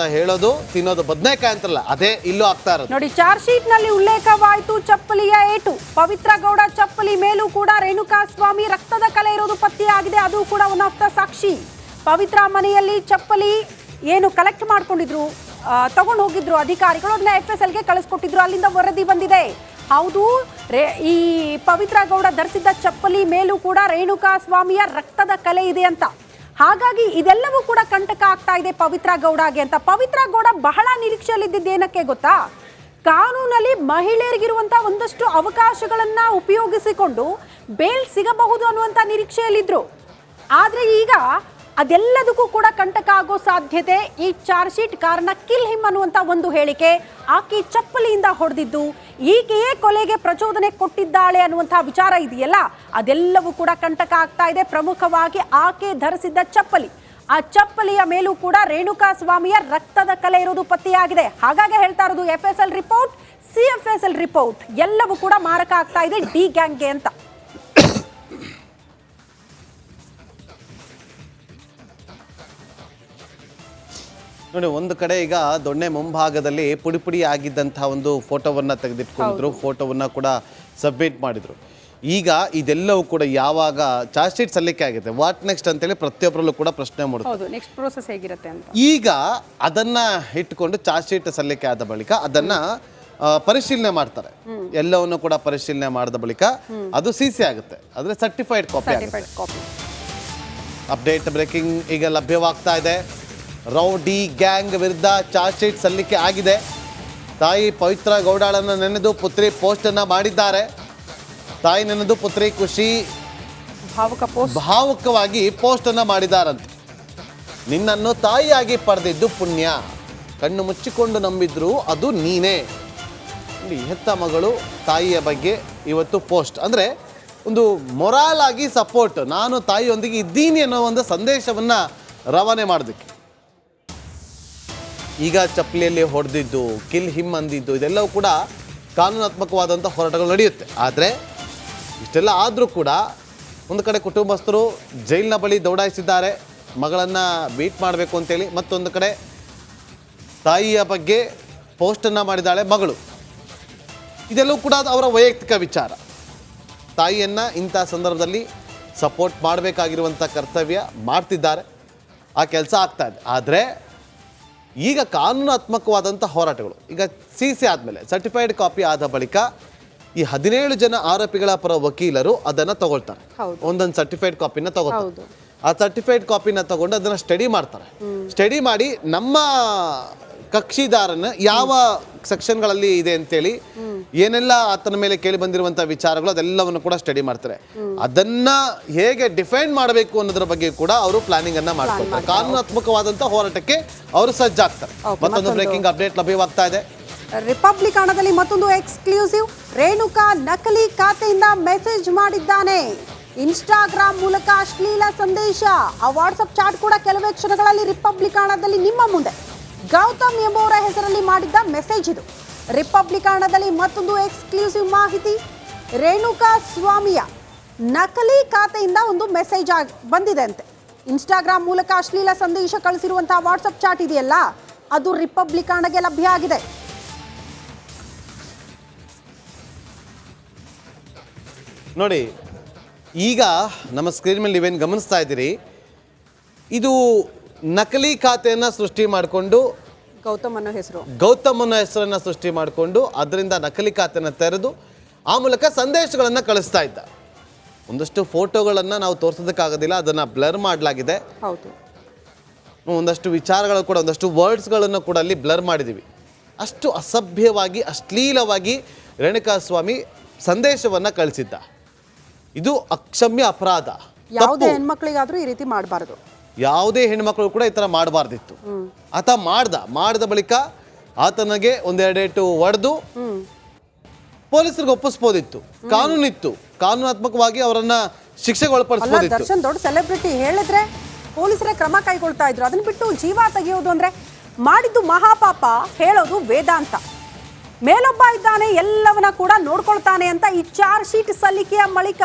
ಹೇಳೋದು ತಿನ್ನೋದು ಬದನೆಕಾಯಿ ಅಂತಲ್ಲ ಅದೇ ಇಲ್ಲೂ ಆಗ್ತಾ ಇರೋದು ನೋಡಿ. ಚಾರ್ಜ್ ಶೀಟ್ ನಲ್ಲಿ ಉಲ್ಲೇಖವಾಯಿತು ಚಪ್ಪಲಿಯ ಏಟು. ಪವಿತ್ರ ಗೌಡ ಚಪ್ಪಲಿ ಮೇಲೂ ಕೂಡ ರೇಣುಕಾಸ್ವಾಮಿ ರಕ್ತದ ಕಲೆ ಇರೋದು ಪತ್ತೆಯಾಗಿದೆ. ಅದು ಕೂಡ ಒನ್ ಆಫ್ ದ ಸಾಕ್ಷಿ. ಪವಿತ್ರ ಮನೆಯಲ್ಲಿ ಚಪ್ಪಲಿ ಏನು ಕಲೆಕ್ಟ್ ಮಾಡ್ಕೊಂಡಿದ್ರು, ತಗೊಂಡು ಹೋಗಿದ್ರು ಅಧಿಕಾರಿಗಳು, ಅದನ್ನ FSLಗೆ ಕಳಿಸ್ಕೊಟ್ಟಿದ್ರು. ಅಲ್ಲಿಂದ ವರದಿ ಬಂದಿದೆ. ಹೌದು, ಈ ಪವಿತ್ರ ಗೌಡ ಧರಿಸಿದ್ದ ಚಪ್ಪಲಿ ಮೇಲೂ ಕೂಡ ರೇಣುಕಾಸ್ವಾಮಿಯ ರಕ್ತದ ಕಲೆ ಇದೆ ಅಂತ. ಹಾಗಾಗಿ ಇದೆಲ್ಲವೂ ಕೂಡ ಕಂಟಕ ಆಗ್ತಾ ಇದೆ ಪವಿತ್ರ ಗೌಡಗೆ ಅಂತ. ಪವಿತ್ರ ಗೌಡ ಬಹಳ ನಿರೀಕ್ಷೆಯಲ್ಲಿದ್ದೇನಕ್ಕೆ ಗೊತ್ತಾ? ಕಾನೂನಲ್ಲಿ ಮಹಿಳೆಯರಿಗಿರುವಂತಹ ಒಂದಷ್ಟು ಅವಕಾಶಗಳನ್ನ ಉಪಯೋಗಿಸಿಕೊಂಡು ಬೇಲ್ ಸಿಗಬಹುದು ಅನ್ನುವಂತ ನಿರೀಕ್ಷೆಯಲ್ಲಿದ್ರು. ಆದ್ರೆ ಈಗ ಅದೆಲ್ಲದಕ್ಕೂ ಕೂಡ ಕಂಟಕ ಆಗೋ ಸಾಧ್ಯತೆ. ಈ ಚಾರ್ಜ್ ಶೀಟ್ ಕಾರಣ ಕಿಲ್ ಹಿಮ್ ಅನ್ನುವಂತ ಒಂದು ಹೇಳಿಕೆ, ಆಕೆ ಚಪ್ಪಲಿಯಿಂದ ಹೊಡೆದಿದ್ದು, ಈಕೆಯೇ ಕೊಲೆಗೆ ಪ್ರಚೋದನೆ ಕೊಟ್ಟಿದ್ದಾಳೆ ಅನ್ನುವಂತಹ ವಿಚಾರ ಇದೆಯಲ್ಲ, ಅದೆಲ್ಲವೂ ಕೂಡ ಕಂಟಕ ಆಗ್ತಾ ಇದೆ. ಪ್ರಮುಖವಾಗಿ ಆಕೆ ಧರಿಸಿದ್ದ ಚಪ್ಪಲಿ, ಆ ಚಪ್ಪಲಿಯ ಮೇಲೂ ಕೂಡ ರೇಣುಕಾಸ್ವಾಮಿಯ ರಕ್ತದ ಕಲೆ ಇರೋದು ಪತ್ತೆಯಾಗಿದೆ. ಹಾಗಾಗಿ ಹೇಳ್ತಾ ಇರೋದು FSL ರಿಪೋರ್ಟ್, CFSL ರಿಪೋರ್ಟ್ ಎಲ್ಲವೂ ಕೂಡ ಮಾರಕ ಆಗ್ತಾ ಇದೆ ಡಿ ಗ್ಯಾಂಗ್ಗೆ ಅಂತ. ನೋಡಿ, ಒಂದು ಕಡೆ ಈಗ ದೊಣ್ಣೆ ಮುಂಭಾಗದಲ್ಲಿ ಪುಡಿ ಪುಡಿ ಆಗಿದ್ದಂತಹ ಒಂದು ಫೋಟೋವನ್ನ ತೆಗೆದಿಟ್ಕೊಂಡಿದ್ರು, ಫೋಟೋವನ್ನ ಕೂಡ ಸಬ್ಮಿಟ್ ಮಾಡಿದ್ರು. ಈಗ ಇದೆಲ್ಲವೂ ಕೂಡ ಯಾವಾಗ ಚಾರ್ಜ್ ಶೀಟ್ ಸಲ್ಲಿಕೆ ಆಗಿದೆ, ವಾಟ್ ನೆಕ್ಸ್ಟ್ ಅಂತೇಳಿ ಪ್ರತಿಯೊಬ್ಬರಲ್ಲೂ ಕೂಡ ಪ್ರಶ್ನೆ ಮಾಡುತ್ತೆ. ನೆಕ್ಸ್ಟ್ ಪ್ರೋಸೆಸ್ ಹೇಗಿರುತ್ತೆ ಅಂತ. ಈಗ ಅದನ್ನ ಇಟ್ಕೊಂಡು ಚಾರ್ಜ್ ಶೀಟ್ ಸಲ್ಲಿಕೆ ಆದ ಬಳಿಕ ಅದನ್ನ ಪರಿಶೀಲನೆ ಮಾಡ್ತಾರೆ. ಎಲ್ಲವನ್ನು ಕೂಡ ಪರಿಶೀಲನೆ ಮಾಡಿದ ಬಳಿಕ ಅದು CC ಆಗುತ್ತೆ, ಅಂದ್ರೆ ಸರ್ಟಿಫೈಡ್ ಕಾಪಿ ಆಗುತ್ತೆ. ಅಪ್ಡೇಟ್ ಬ್ರೇಕಿಂಗ್ ಈಗ ಲಭ್ಯವಾಗ್ತಾ ಇದೆ. ರೌಡಿ ಗ್ಯಾಂಗ್ ವಿರುದ್ಧ ಚಾರ್ಜ್ ಶೀಟ್ ಸಲ್ಲಿಕೆ ಆಗಿದೆ. ತಾಯಿ ಪವಿತ್ರ ಗೌಡಳನ್ನು ನೆನೆದು ಪುತ್ರಿ ಪೋಸ್ಟ್ ಅನ್ನ ಮಾಡಿದ್ದಾರೆ. ತಾಯಿ ನೆನೆದು ಪುತ್ರಿ ಖುಷಿ ಭಾವುಕವಾಗಿ ಪೋಸ್ಟ್ ಅನ್ನ ಮಾಡಿದಾರಂತೆ. ನಿನ್ನನ್ನು ತಾಯಿಯಾಗಿ ಪಡೆದಿದ್ದು ಪುಣ್ಯ, ಕಣ್ಣು ಮುಚ್ಚಿಕೊಂಡು ನಂಬಿದ್ರು ಅದು ನೀನೇ. ಹೆತ್ತ ಮಗಳು ತಾಯಿಯ ಬಗ್ಗೆ ಇವತ್ತು ಪೋಸ್ಟ್, ಅಂದ್ರೆ ಒಂದು ಮೊರಾಲ್ ಆಗಿ ಸಪೋರ್ಟ್, ನಾನು ತಾಯಿಯೊಂದಿಗೆ ಇದ್ದೀನಿ ಅನ್ನೋ ಒಂದು ಸಂದೇಶವನ್ನ ರವಾನೆ ಮಾಡೋದಕ್ಕೆ. ಈಗ ಚಪ್ಪಲಿಯಲ್ಲಿ ಹೊಡೆದಿದ್ದು, ಕಿಲ್ ಹಿಮ್ ಅಂದಿದ್ದು, ಇದೆಲ್ಲವೂ ಕೂಡ ಕಾನೂನಾತ್ಮಕವಾದಂಥ ಹೋರಾಟಗಳು ನಡೆಯುತ್ತೆ. ಆದರೆ ಇಷ್ಟೆಲ್ಲ ಆದರೂ ಕೂಡ ಒಂದು ಕಡೆ ಕುಟುಂಬಸ್ಥರು ಜೈಲಿನ ಬಳಿ ದೌಡಾಯಿಸಿದ್ದಾರೆ ಮಗಳನ್ನು ಬೀಟ್ ಮಾಡಬೇಕು ಅಂತೇಳಿ. ಮತ್ತೊಂದು ಕಡೆ ತಾಯಿಯ ಬಗ್ಗೆ ಪೋಸ್ಟನ್ನು ಮಾಡಿದ್ದಾಳೆ ಮಗಳು. ಇದೆಲ್ಲವೂ ಕೂಡ ಅವರ ವೈಯಕ್ತಿಕ ವಿಚಾರ. ತಾಯಿಯನ್ನು ಇಂಥ ಸಂದರ್ಭದಲ್ಲಿ ಸಪೋರ್ಟ್ ಮಾಡಬೇಕಾಗಿರುವಂಥ ಕರ್ತವ್ಯ ಮಾಡ್ತಿದ್ದಾರೆ, ಆ ಕೆಲಸ ಆಗ್ತಾ ಇದೆ. ಆದರೆ ಈಗ ಕಾನೂನಾತ್ಮಕವಾದಂಥ ಹೋರಾಟಗಳು ಈಗ CC ಆದಮೇಲೆ ಸರ್ಟಿಫೈಡ್ ಕಾಪಿ ಆದ ಬಳಿಕ ಈ 17 ಜನ ಆರೋಪಿಗಳ ಪರ ವಕೀಲರು ಅದನ್ನು ತಗೊಳ್ತಾರೆ. ಒಂದೊಂದು ಸರ್ಟಿಫೈಡ್ ಕಾಪಿನ ತಗೋತಾರೆ. ಆ ಸರ್ಟಿಫೈಡ್ ಕಾಪಿನ ತಗೊಂಡು ಅದನ್ನು ಸ್ಟಡಿ ಮಾಡ್ತಾರೆ. ಸ್ಟಡಿ ಮಾಡಿ ನಮ್ಮ ಕಕ್ಷಿದಾರನ ಯಾವ ಸೆಕ್ಷನ್ಗಳಲ್ಲಿ ಇದೆ ಅಂತೇಳಿ ಏನೆಲ್ಲ ಆತನ ಮೇಲೆ ಕೇಳಿ ಬಂದಿರುವಂಥ ವಿಚಾರಗಳು ಅದೆಲ್ಲವನ್ನು ಕೂಡ ಸ್ಟಡಿ ಮಾಡ್ತಾರೆ. ಅದನ್ನ ಹೇಗೆ ಡಿಫೈನ್ ಮಾಡಬೇಕು ಅನ್ನೋದ್ರ ಬಗ್ಗೆ ಕೂಡ ಅವರು ಪ್ಲಾನಿಂಗ್ ಅನ್ನ ಮಾಡ್ಕೊಳ್ತಾರೆ. ಕಾನೂನಾತ್ಮಕವಾದಂಥ ಹೋರಾಟಕ್ಕೆ ಅವರು ಸಜ್ಜಾಗ್ತಾರೆ. ಮತ್ತೊಂದು ಬ್ರೇಕಿಂಗ್ ಅಪ್ಡೇಟ್ ಲಭ್ಯವಾಗ್ತಾ ಇದೆ. ರಿಪಬ್ಲಿಕ್ ಹಣದಲ್ಲಿ ಮತ್ತೊಂದು ಎಕ್ಸ್ಕ್ಲೂಸಿವ್. ರೇಣುಕಾ ನಕಲಿ ಖಾತೆಯಿಂದ ಮೆಸೇಜ್ ಮಾಡಿದ್ದಾನೆ. ಇನ್ಸ್ಟಾಗ್ರಾಮ್ ಮೂಲಕ ಅಶ್ಲೀಲ ಸಂದೇಶ. ಆ ವಾಟ್ಸ್ಆಪ್ ಚಾಟ್ ಕೂಡ ಕೆಲವೇ ಕ್ಷಣಗಳಲ್ಲಿ ರಿಪಬ್ಲಿಕ್ ಹಣದಲ್ಲಿ ನಿಮ್ಮ ಮುಂದೆ. ಗೌತಮ್ ಎಂಬುವರ ಹೆಸರಲ್ಲಿ ಮಾಡಿದ್ದ ಮೆಸೇಜ್ ಇದು. ರಿಪಬ್ಲಿಕ್ ಹಣದಲ್ಲಿ ಮತ್ತೊಂದು ಎಕ್ಸ್ಕ್ಲೂಸಿವ್ ಮಾಹಿತಿ. ರೇಣುಕಾ ಸ್ವಾಮಿಯ ನಕಲಿ ಖಾತೆಯಿಂದ ಒಂದು ಮೆಸೇಜ್ ಬಂದಿದೆ ಅಂತೆ. ಇನ್ಸ್ಟಾಗ್ರಾಮ್ ಮೂಲಕ ಅಶ್ಲೀಲ ಸಂದೇಶ ಕಳಿಸಿರುವಂತಹ ವಾಟ್ಸ್ಆಪ್ ಚಾಟ್ ಇದೆಯಲ್ಲ, ಅದು ರಿಪಬ್ಲಿಕ್ ಹಣಗೆ ಲಭ್ಯ ಆಗಿದೆ. ನೋಡಿ, ಈಗ ನಮ್ಮ ಸ್ಕ್ರೀನ್ ಮೇಲೆ ನೀವೇನು ಗಮನಿಸ್ತಾ ಇದ್ದೀರಿ, ಇದು ನಕಲಿ ಖಾತೆಯನ್ನು ಸೃಷ್ಟಿ ಮಾಡಿಕೊಂಡು ಗೌತಮ್ ಅನ್ನೋ ಹೆಸರನ್ನು ಸೃಷ್ಟಿ ಮಾಡಿಕೊಂಡು ಅದರಿಂದ ನಕಲಿ ಖಾತೆಯನ್ನು ತೆರೆದು ಆ ಮೂಲಕ ಸಂದೇಶಗಳನ್ನು ಕಳಿಸ್ತಾ ಇದ್ದ. ಒಂದಷ್ಟು ಫೋಟೋಗಳನ್ನು ನಾವು ತೋರಿಸೋದಕ್ಕಾಗೋದಿಲ್ಲ, ಅದನ್ನು ಬ್ಲರ್ ಮಾಡಲಾಗಿದೆ. ಒಂದಷ್ಟು ವಿಚಾರಗಳು ಕೂಡ, ಒಂದಷ್ಟು ವರ್ಡ್ಸ್ಗಳನ್ನು ಕೂಡ ಅಲ್ಲಿ ಬ್ಲರ್ ಮಾಡಿದ್ದೀವಿ. ಅಷ್ಟು ಅಸಭ್ಯವಾಗಿ ಅಶ್ಲೀಲವಾಗಿ ರೇಣುಕಾಸ್ವಾಮಿ ಸಂದೇಶವನ್ನು ಕಳಿಸಿದ್ದ. ಇದು ಅಕ್ಷಮ್ಯ ಅಪರಾಧ. ಯಾವುದೇ ಹೆಣ್ಮಕ್ಳಿಗಾದ್ರೂ ಈ ರೀತಿ ಮಾಡಬಾರ್ದು. ಯಾವುದೇ ಹೆಣ್ಮಕ್ಳು ಕೂಡ ಈ ಥರ ಮಾಡಬಾರ್ದಿತ್ತು. ಆತ ಮಾಡಿದ ಬಳಿಕ ಆತನಿಗೆ ಒಂದೆರಡೇಟು ಹೊಡೆದು ಪೊಲೀಸರಿಗೆ ಒಪ್ಪಿಸ್ಬೋದಿತ್ತು. ಕಾನೂನಿತ್ತು, ಕಾನೂನಾತ್ಮಕವಾಗಿ ಅವರನ್ನ ಶಿಕ್ಷೆಗೆ ಒಳಪಡಿಸಬಹುದಿತ್ತು. ದರ್ಶನ್ ದೊಡ್ಡ ಸೆಲೆಬ್ರಿಟಿ ಹೇಳಿದ್ರೆ ಪೊಲೀಸರೇ ಕ್ರಮ ಕೈಗೊಳ್ತಾ ಇದ್ರು. ಅದನ್ನ ಬಿಟ್ಟು ಜೀವ ತೆಗೆಯೋದು ಅಂದ್ರೆ ಮಾಡಿದ್ದು ಮಹಾಪಾಪ, ಹೇಳೋದು ವೇದಾಂತ. ಮೇಲೊಬ್ಬ ಇದ್ದಾನೆ, ಎಲ್ಲವನ್ನ ಕೂಡ ನೋಡ್ಕೊಳ್ತಾನೆ ಅಂತ ಈ ಚಾರ್ಜ್ ಶೀಟ್ ಸಲ್ಲಿಕೆಯ ಬಳಿಕ